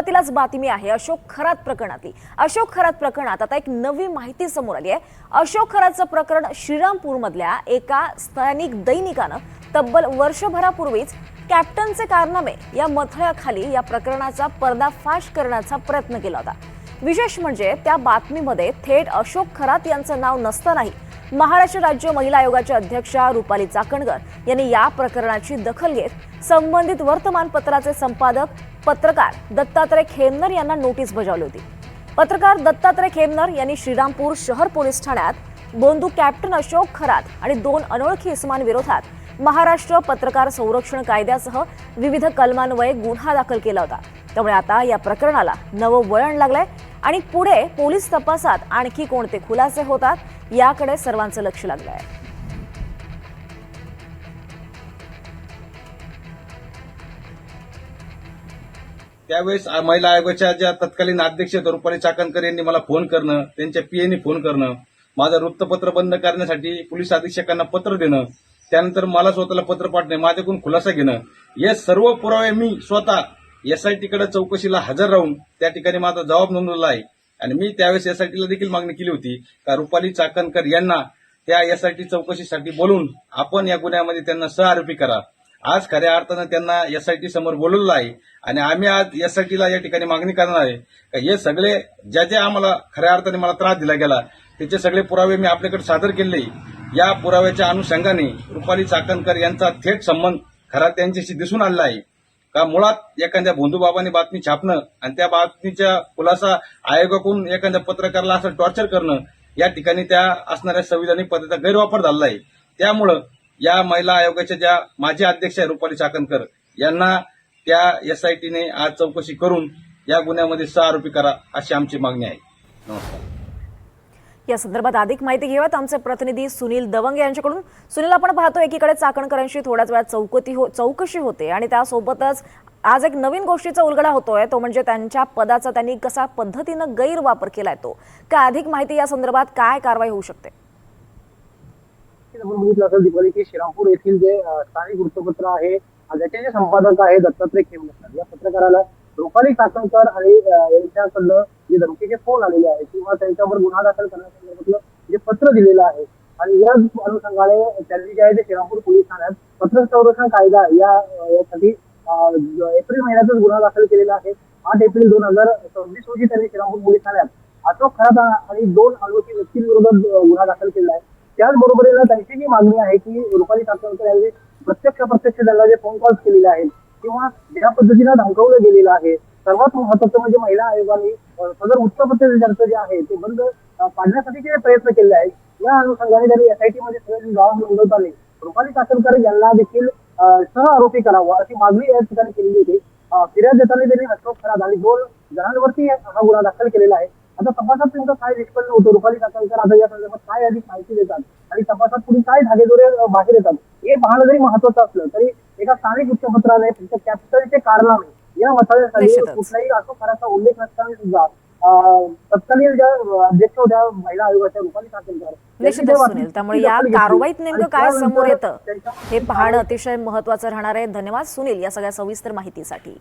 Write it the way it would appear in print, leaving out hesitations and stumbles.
तिलाच बातमी आहे अशोक खरात प्रकरणातली। अशोक खरात प्रकरणात आता एक नवी माहिती समोर आली आहे। अशोक खरातचं प्रकरण श्रीरामपूर मधल्या एका स्थानिक दैनिकानं तब्बल वर्षभरापूर्वीच कॅप्टनचे कारनामे या मथळ्याखाली या प्रकरणाचा पर्दाफाश करण्याचा प्रयत्न केला होता। विशेष म्हणजे त्या बातमीमध्ये थेट अशोक खरात यांचं नाव नसतानाही महाराष्ट्र राज्य महिला आयोगाच्या अध्यक्षा रुपाली चाकणकर यांनी या प्रकरणाची दखल घेत संबंधित वर्तमानपत्राचे संपादक पत्रकार दत्तात्रय खेमनर यांना नोटीस बजावली होती। पत्रकार दत्तात्रय खेमनर यांनी श्रीरामपूर शहर पोलीस ठाण्यात बोंदू कॅप्टन अशोक खरात आणि 2 अनोळखी इसमांविरोधात महाराष्ट्र पत्रकार संरक्षण कायद्यासह विविध कलमान्वये गुन्हा दाखल केला होता। त्यामुळे आता या प्रकरणाला नवं वळण लागलंय आणि पुढे पोलीस तपासात आणखी कोणते खुलासे होतात याकडे सर्वांचं लक्ष लागलंय। त्यावेळेस महिला आयोगाच्या ज्या तत्कालीन अध्यक्ष रुपाली चाकणकर यांनी मला फोन करणं, त्यांच्या पीएनी फोन करणं, माझं वृत्तपत्र बंद करण्यासाठी पोलीस अधीक्षकांना पत्र देणं, त्यानंतर मला स्वतःला पत्र पाठवणे, माझ्याकडून खुलासा घेणं, हे सर्व पुरावे मी स्वतः एसआयटीकडे चौकशीला हजर राहून त्या ठिकाणी माझा जबाब नोंदवला आहे। आणि मी त्यावेळेस एसआयटीला देखील मागणी केली होती का रुपाली चाकणकर यांना त्या एसआयटी चौकशीसाठी बोलून आपण या गुन्ह्यामध्ये त्यांना सहआरोपी करा। आज खऱ्या अर्थानं त्यांना एसआयटी समोर बोलवलं आहे आणि आम्ही आज एसआयटीला या ठिकाणी मागणी करणार आहे का हे सगळे ज्या आम्हाला खऱ्या अर्थाने मला त्रास दिला गेला त्याचे सगळे पुरावे मी आपल्याकडे सादर केले। या पुराव्याच्या अनुषंगाने रुपाली चाकणकर यांचा थेट संबंध खरात यांच्याशी दिसून आलेला आहे का मुळात एखाद्या भोंदूबाबांनी बातमी छापणं आणि त्या बातमीच्या खुलासा आयोगाकडून एखाद्या पत्रकाराला असं टॉर्चर करणं या ठिकाणी त्या असणाऱ्या संविधानिक पद्धतीचा गैरवापर झालेला आहे। त्यामुळं या महिला आयोगाच्या ज्या माजी अध्यक्ष आहे रुपाली चाकणकर यांना त्या एसआयटीने आज चौकशी करून या गुन्ह्यामध्ये सहआरोपी करा अशी आमची मागणी आहे। नमस्कार। या संदर्भात अधिक माहिती घेऊयात आमचे प्रतिनिधी सुनील दवंग यांच्याकडून। सुनील, आपण पाहतो एकीकडे चाकणकरांशी थोड्याच वेळात चौकशी होते आणि त्यासोबतच आज एक नवीन गोष्टीचा उलगडा होतोय, तो म्हणजे त्यांच्या पदाचा त्यांनी कसा पद्धतीनं गैरवापर केलाय तो। काय अधिक माहिती या संदर्भात काय कारवाई होऊ शकते? आपण बघितलं असेल दीपाली की श्रीरामपूर येथील जे स्थानिक वृत्तपत्र आहे त्याचे जे संपादक आहे दत्तात्रय खेमनर या पत्रकाराला रुपाली चाकणकर आणि यांच्याकडनं जे धमकीचे फोन आलेले आहेत किंवा त्यांच्यावर गुन्हा दाखल करण्यासंदर्भातलं जे पत्र दिलेलं आहे आणि या अनुषंगाने त्यांनी जे आहे ते श्रीरामपूर पोलीस ठाण्यात पत्रक संरक्षण कायदा यासाठी एप्रिल महिन्यातच गुन्हा दाखल केलेला आहे। 8 एप्रिल 2026 रोजी त्यांनी श्रीरामपूर पोलीस ठाण्यात अशोक खरात आणि 2 अनोळखी व्यक्तींविरोधात गुन्हा दाखल केला आहे। त्याचबरोबर त्यांची जी मागणी आहे की रुपाली चाकणकर यांनी प्रत्यक्ष त्यांना जे फोन कॉल्स केलेले आहेत किंवा ज्या पद्धतीने धमकावलं गेलेलं आहे, सर्वात महत्त्वाचं म्हणजे महिला आयोगाने सदर वृत्तपत्र ज्यांचं जे आहे ते बंद पाडण्यासाठी जे प्रयत्न केले आहेत या अनुषंगाने त्यांनी एसआयटी मध्ये सगळे जबाब नोंदवताना रुपाली चाकणकर यांना देखील सहआरोपी करावा अशी मागणी या ठिकाणी केलेली होती। फिर्याद देताना त्यांनी अशोक खरात आणि 2 जणांवरती हा गुन्हा दाखल केलेला आहे। आता तपासात नेमकं काय निष्पन्न होतं, रुपाली चाकणकर आता या संदर्भात काय अधिक माहिती देतात आणि तपासात पुढे काय धागेदोरे बाहेर येतात हे पाहणं जरी महत्वाचं असलं तरी एका स्थानिक वृत्तपत्राने फक्त कॅप्टनचे कारनामे या मथळ्यासाठी कुठल्याही अशोक खरातचा उल्लेख नसताना सुद्धा तत्कालीन ज्या अध्यक्ष होत्या महिला आयोगाच्या रुपाली चाकणकर निश्चितच सुनील, त्यामुळे या कारवाईत नेमकं काय समोर येतं हे पाहणं अतिशय महत्वाचं राहणार आहे। धन्यवाद सुनील या सगळ्या सविस्तर माहितीसाठी।